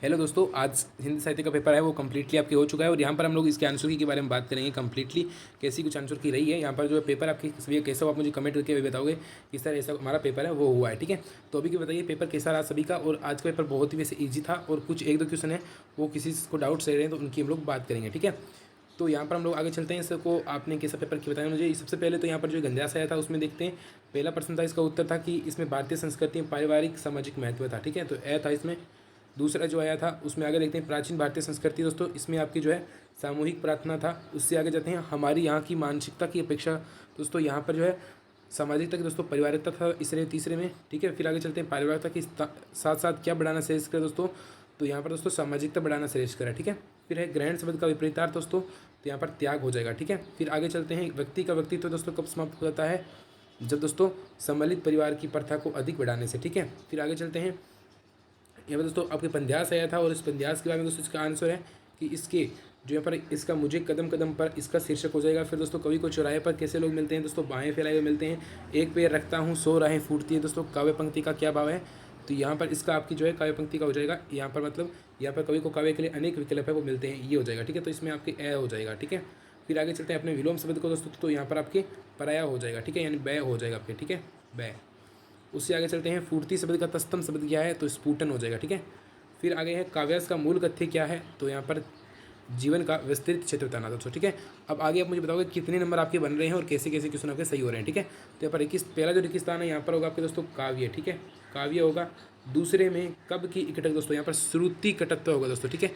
Hello दोस्तों, आज हिंदी साहित्य का पेपर है वो कम्प्लीटली आपके हो चुका है और यहाँ पर हम लोग इसके आंसर की के बारे में बात करेंगे कम्प्लीटली कैसी कुछ आंसर की रही है। यहाँ पर जो पेपर आपकी कैसा हो आप मुझे कमेंट करके भी बताओगे कि सर ऐसा हमारा पेपर है वो हुआ है। ठीक है, तो अभी की बताइए पेपर कैसा रहा सभी का। और आज का पेपर बहुत ही वैसे ईजी था और कुछ एक दो क्वेश्चन है वो किसी को डाउट्स रह रहे हैं तो उनकी हम लोग बात करेंगे। ठीक है, तो यहाँ पर हम लोग आगे चलते हैं। इसको आपने कैसा पेपर की बताया मुझे। सबसे पहले तो यहाँ पर जो गंजास आया था उसमें देखते हैं। पहला प्रश्न था, इसका उत्तर था कि इसमें भारतीय संस्कृति में पारिवारिक सामाजिक महत्व था। ठीक है, तो ए था इसमें। दूसरा जो आया था उसमें आगे देखते हैं प्राचीन भारतीय संस्कृति दोस्तों, इसमें आपकी जो है सामूहिक प्रार्थना था। उससे आगे जाते हैं हमारी यहाँ की मानसिकता की अपेक्षा दोस्तों, यहाँ पर जो है सामाजिकता की दोस्तों पारिवारिकता था इसलिए तीसरे में। ठीक है, फिर आगे चलते हैं पारिवारिकता के साथ साथ क्या बढ़ाना श्रेष्ठ करे दोस्तों, तो यहाँ पर दोस्तों सामाजिकता बढ़ाना श्रेष्ठ करा। ठीक है, फिर है ग्रहण शब्द का विपरीतार्थ दोस्तों, तो यहाँ पर त्याग हो जाएगा। ठीक है, फिर आगे चलते हैं व्यक्ति का व्यक्तित्व दोस्तों कब समाप्त हो जाता है, जब दोस्तों सम्मिलित परिवार की प्रथा को अधिक बढ़ाने से। ठीक है, फिर आगे चलते हैं। यहाँ पर दोस्तों आपके पंद्यास आया था और इस पंद्यास के बारे में दोस्तों इसका आंसर है कि इसके जो यहाँ पर इसका मुझे कदम कदम पर इसका शीर्षक हो जाएगा। फिर दोस्तों कवि को चौराहे पर कैसे लोग मिलते हैं दोस्तों, बाहें फैलाए हुए मिलते हैं। एक पैर रखता हूँ 100 राहें फूटती हैं दोस्तों, काव्य पंक्ति का क्या भाव है, तो यहाँ पर इसका आपकी जो है काव्य पंक्ति का हो जाएगा। यहाँ पर मतलब यहाँ पर कवि को काव्य के लिए अनेक विकल्प है वो मिलते हैं, ये हो जाएगा। ठीक है, तो इसमें आपके ए हो जाएगा। ठीक है, फिर आगे चलते हैं अपने विलोम शब्द को दोस्तों, तो यहाँ पर आपके पराया हो जाएगा। ठीक है, यानी बै हो जाएगा आपके। ठीक है, बै। उससे आगे चलते हैं फूटती शब्द का तस्तम शब्द क्या है, तो स्फुटन हो जाएगा। ठीक है, फिर आगे है काव्यास का मूल कथ्य क्या है, तो यहाँ पर जीवन का विस्तृत क्षेत्र बताना दोस्तों। ठीक है, अब आगे आप मुझे बताओगे कितने नंबर आपके बन रहे हैं और कैसे कैसे क्वेश्चन आपके सही हो रहे हैं। ठीक है, तो यहाँ पर पहला जो रेगिस्तान है यहाँ पर होगा आपके दोस्तों काव्य। ठीक है, काव्य होगा। दूसरे में कब की इकटक दोस्तों, यहाँ पर श्रुति कटत्व होगा दोस्तों। ठीक है,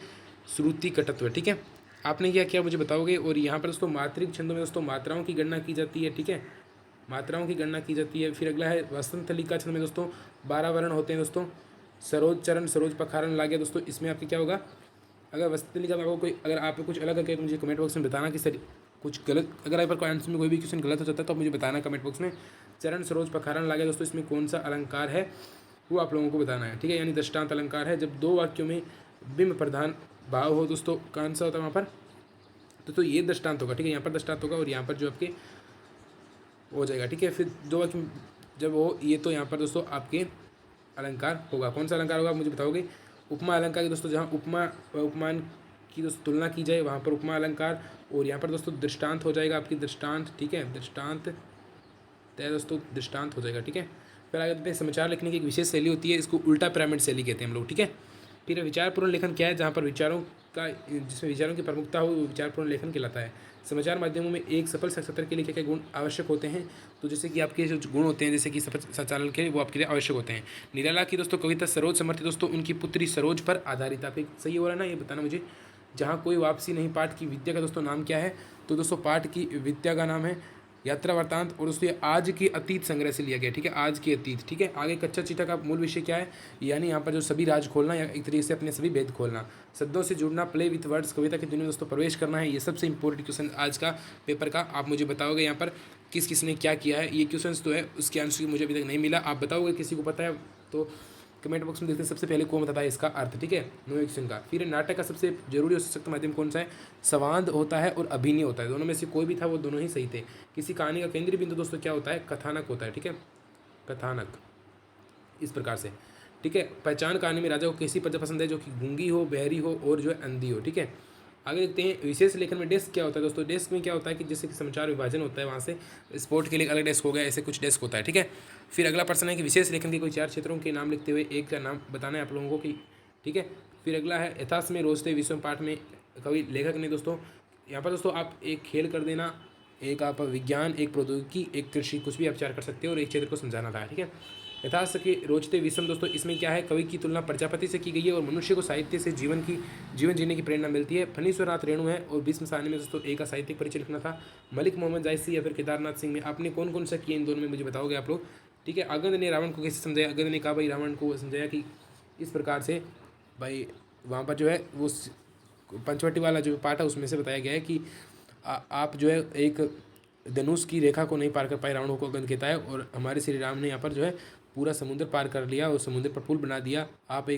श्रुति कटत्व। ठीक है, आपने क्या किया मुझे बताओगे। और यहाँ पर दोस्तों मात्रिक छंदों में दोस्तों मात्राओं की गणना की जाती है। ठीक है, मात्राओं की गणना की जाती है। फिर अगला है वसंत लिका छंद में दोस्तों 12 वर्ण होते हैं दोस्तों। सरोज चरण सरोज पखारन लागे दोस्तों, इसमें आपके क्या होगा। अगर वसंत लिका में आपको कोई अगर आप कुछ अलग करके मुझे कमेंट बॉक्स में बताना कि सर कुछ गलत, अगर आप कोई आंसर में कोई भी क्वेश्चन गलत हो जाता है तो आप मुझे बताना कमेंट बॉक्स में। चरण सरोज पखारन लागे दोस्तों, इसमें कौन सा अलंकार है वो आप लोगों को बताना है। ठीक है, यानी दृष्टांत अलंकार है। जब दो वाक्यों में बिंब प्रधान भाव हो दोस्तों, कौन सा होता है वहाँ पर, तो ये दृष्टांत होगा। ठीक है, यहाँ पर दृष्टांत होगा और यहाँ पर जो आपके हो जाएगा। ठीक है, फिर दो वाक्य जब हो ये तो यहाँ पर दोस्तों आपके अलंकार होगा। कौन सा अलंकार होगा मुझे बताओगे। उपमा अलंकार की दोस्तों जहाँ उपमा व उपमान की दोस्तों तुलना की जाए वहाँ पर उपमा अलंकार। और यहाँ पर दोस्तों दृष्टांत हो जाएगा आपकी दृष्टांत। ठीक है, दृष्टांत तय दोस्तों दृष्टांत हो जाएगा। ठीक है, फिर आगे देखते हैं समाचार लिखने की एक विशेष शैली होती है, इसको उल्टा पिरामिड शैली कहते हैं हम लोग। ठीक है, फिर विचारपूर्ण लेखन क्या है, जहाँ पर विचारों का जिसमें विचारों की प्रमुखता हो वो विचारपूर्ण लेखन कहलाता है। समाचार माध्यमों में एक सफल साक्षात्कार के लिए क्या क्या गुण आवश्यक होते हैं, तो जैसे कि आपके जो गुण होते हैं जैसे कि सफल संचालन के वो आपके लिए आवश्यक होते हैं। निराला की दोस्तों कविता सरोज समर्थित दोस्तों उनकी पुत्री सरोज पर आधारित। आपके सही हो रहा है ना, ये बताना मुझे। जहाँ कोई वापसी नहीं पाठ की विद्या का दोस्तों नाम क्या है, तो दोस्तों पाठ की विद्या का नाम है यात्रा वृत्तांत। और दोस्तों ये आज के अतीत संग्रह से लिया गया। ठीक है, आज के अतीत। ठीक है, आगे कच्चा चीटा का मूल विषय क्या है, यानी यहाँ पर जो सभी राज खोलना या एक तरीके से अपने सभी भेद खोलना, शब्दों से जुड़ना, प्ले विथ वर्ड्स, कविता की दुनिया में दोस्तों प्रवेश करना है। ये सबसे इंपॉर्टेंट क्वेश्चन आज का पेपर का। आप मुझे बताओगे यहाँ पर किस किस ने क्या किया है। ये क्वेश्चन तो है उसके आंसर मुझे अभी तक नहीं मिला, आप बताओगे किसी को पता है तो कमेंट बॉक्स में देखते हैं सबसे पहले कौन बताता है इसका अर्थ। ठीक है, नो क्वेश्चन का। फिर नाटक का सबसे जरूरी और सशक्त माध्यम कौन सा है, संवाद होता है और अभिनय होता है। दोनों में से कोई भी था वो दोनों ही सही थे। किसी कहानी का केंद्रीय बिंदु दोस्तों क्या होता है, कथानक होता है। ठीक है, कथानक इस प्रकार से। ठीक है, पहचान कहानी में राजा को कैसी प्रजा पसंद है, जो कि गूंगी हो, बहरी हो और जो है अंधी हो। ठीक है, आगे देखते हैं विशेष लेखन में डेस्क क्या होता है दोस्तों। डेस्क में क्या होता है कि जैसे कि समाचार विभाजन होता है वहाँ से स्पोर्ट के लिए अलग डेस्क हो गया, ऐसे कुछ डेस्क होता है। ठीक है, फिर अगला प्रश्न है कि विशेष लेखन के कोई 4 क्षेत्रों के नाम लिखते हुए एक का नाम बताना है आप लोगों को कि। ठीक है, फिर अगला है यथास में रोजते विश्व पाठ में कवि लेखक ने दोस्तों, यहाँ पर दोस्तों आप एक खेल कर देना, एक आप विज्ञान, एक प्रौद्योगिकी, एक कृषि, कुछ भी आप विचार कर सकते हो और एक क्षेत्र को समझाना था। ठीक है, यथार्थ के रोचते विषम दोस्तों, इसमें क्या है कवि की तुलना प्रजापति से की गई है और मनुष्य को साहित्य से जीवन जीने की प्रेरणा मिलती है। फणीश्वरनाथ रेणु है और भीष्म साहनी में दोस्तों एक का साहित्यिक परिचय लिखना था। मलिक मोहम्मद जायसी या फिर केदारनाथ सिंह में आपने कौन कौन सा किए इन दोनों में मुझे बताओगे आप लोग। ठीक है, अगंध ने रावण को कैसे समझाया, अगंध ने कहा भाई रावण को समझाया कि इस प्रकार से भाई वहाँ पर जो है वो पंचवटी वाला जो पाठ है उसमें से बताया गया है कि आप जो है एक धनुष की रेखा को नहीं पार कर पाए, रावण को अगंध कहता है। और हमारे श्री राम ने यहाँ पर जो है पूरा समुद्र पार कर लिया और समुद्र पर पुल बना दिया। आप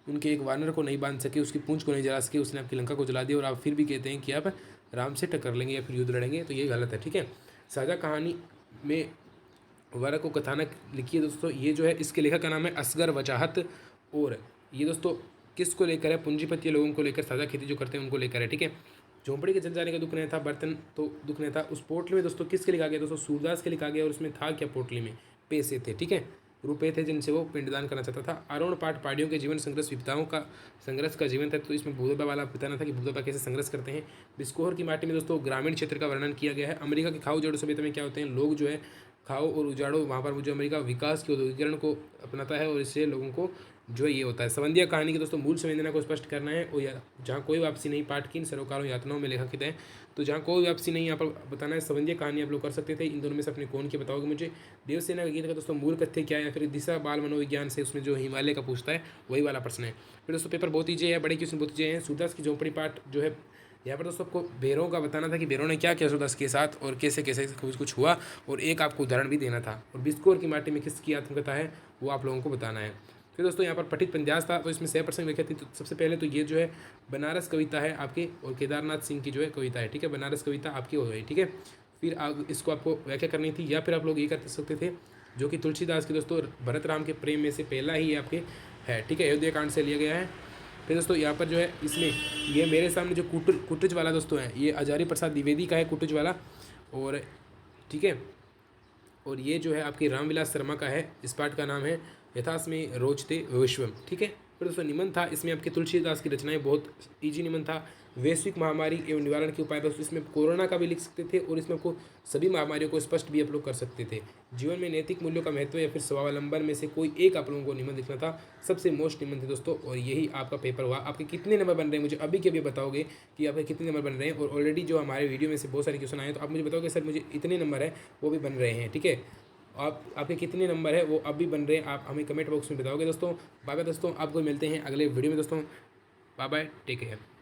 उनके एक वानर को नहीं बांध सके, उसकी पूंछ को नहीं जला सके, उसने आपकी लंका को जला दिया और आप फिर भी कहते हैं कि आप राम से टक्कर लेंगे या फिर युद्ध लड़ेंगे, तो ये गलत है। ठीक है, साझा कहानी में वर्क को कथानक लिखिए दोस्तों, ये जो है इसके लेखक का नाम है असगर वजाहत। और ये दोस्तों किसको लेकर है, पूंजीपति लोगों को लेकर, साझा खेती जो करते हैं उनको लेकर है, ठीक है। झोंपड़ी के जल जाने का दुख नहीं था, बर्तन तो दुख नहीं था। उस पोटली में दोस्तों किसके लिखा गया दोस्तों, सूरदास के लिखा गया, और उसमें था क्या पोटली में, पैसे थे, ठीक है, रुपए थे जिनसे वो पिंडदान करना चाहता था। अरुण पाठ पहाड़ियों के जीवन संघर्ष विपदाओं का संघर्ष का जीवन था, तो इसमें भूदेबा वाला बताना था कि भूदेबा कैसे संघर्ष करते हैं। बिस्कोहर की माटी में दोस्तों ग्रामीण क्षेत्र का वर्णन किया गया है। अमेरिका के खाओ जड़ो सभ्यता में क्या होते हैं, लोग जो है खाओ और उजाड़ो, वहाँ पर जो अमेरिका विकास के औद्योगिकरण को अपनाता है और इससे लोगों को जो ये होता है। संबंधिया कहानी की दोस्तों मूल संवेदना को स्पष्ट करना है, और जहाँ कोई वापसी नहीं, पाठ की इन सरोकारों यातनाओं में लेखित है। तो जहाँ कोई वापसी नहीं यहाँ पर बताना है। संबंधिया कहानी आप लोग कर सकते थे, इन दोनों में से अपने कौन की बताओगे मुझे। देवसेना का गीत का दोस्तों मूल कथ्य क्या है, या फिर दिशा बाल मनोविज्ञान से उसमें जो हिमालय का पूछता है वही वाला प्रश्न है। फिर दोस्तों पेपर बहुत ईजी है, बड़े क्वेश्चन बहुत ईजी हैं। सूरदास की झोंपड़ी पाठ जो है यहाँ पर दोस्तों आपको भैरव का बताना था कि भैरव ने क्या किया सूरदास के साथ और कैसे कैसे कुछ हुआ, और एक आपको उदाहरण भी देना था। और बिस्कोर की माटी में किसकी आत्मकथा है वो आप लोगों को बताना है। फिर दोस्तों यहाँ पर पठित पंद्यास था, तो इसमें 6% व्याख्या थी। तो सबसे पहले तो ये जो है बनारस कविता है आपकी, और केदारनाथ सिंह की जो है कविता है, ठीक है, बनारस कविता आपकी हो गई, ठीक है। फिर इसको आपको व्याख्या करनी थी, या फिर आप लोग ये कर सकते थे जो कि तुलसीदास के दोस्तों भरत राम के प्रेम में से पहला ही ये आपके है, ठीक है, अयोध्या कांड से लिया गया है। फिर दोस्तों यहाँ पर जो है इसमें ये मेरे सामने जो कुटुज वाला दोस्तों है, ये आचार्य प्रसाद द्विवेदी का है कुटुज वाला, और ठीक है, और ये जो है आपकी रामविलास शर्मा का है। इस पाठ का नाम है यथास्मि रोचते विश्वम, ठीक है। फिर दोस्तों निबंध था, इसमें आपके तुलसीदास की रचनाएं, बहुत इजी निबंध था। वैश्विक महामारी एवं निवारण के उपाय, दोस्तों इसमें कोरोना का भी लिख सकते थे, और इसमें आपको सभी महामारियों को स्पष्ट भी आप लोग कर सकते थे। जीवन में नैतिक मूल्यों का महत्व, या फिर स्वावलंबन में से कोई एक आप लोगों को निबंध लिखना था। सबसे मोस्ट निबंध थे दोस्तों, और यही आपका पेपर हुआ। आपके कितने नंबर बन रहे हैं मुझे अभी के अभी बताओगे कि आपके कितने नंबर बन रहे हैं। और ऑलरेडी जो हमारे वीडियो में से बहुत सारे क्वेश्चन आए हैं, तो आप मुझे बताओगे सर मुझे इतने नंबर है, वो भी बन रहे हैं, ठीक है। आपके कितने नंबर है वो अब भी बन रहे हैं, आप हमें कमेंट बॉक्स में बताओगे दोस्तों। बाय बाय दोस्तों, आपको मिलते हैं अगले वीडियो में दोस्तों। Bye bye, take care.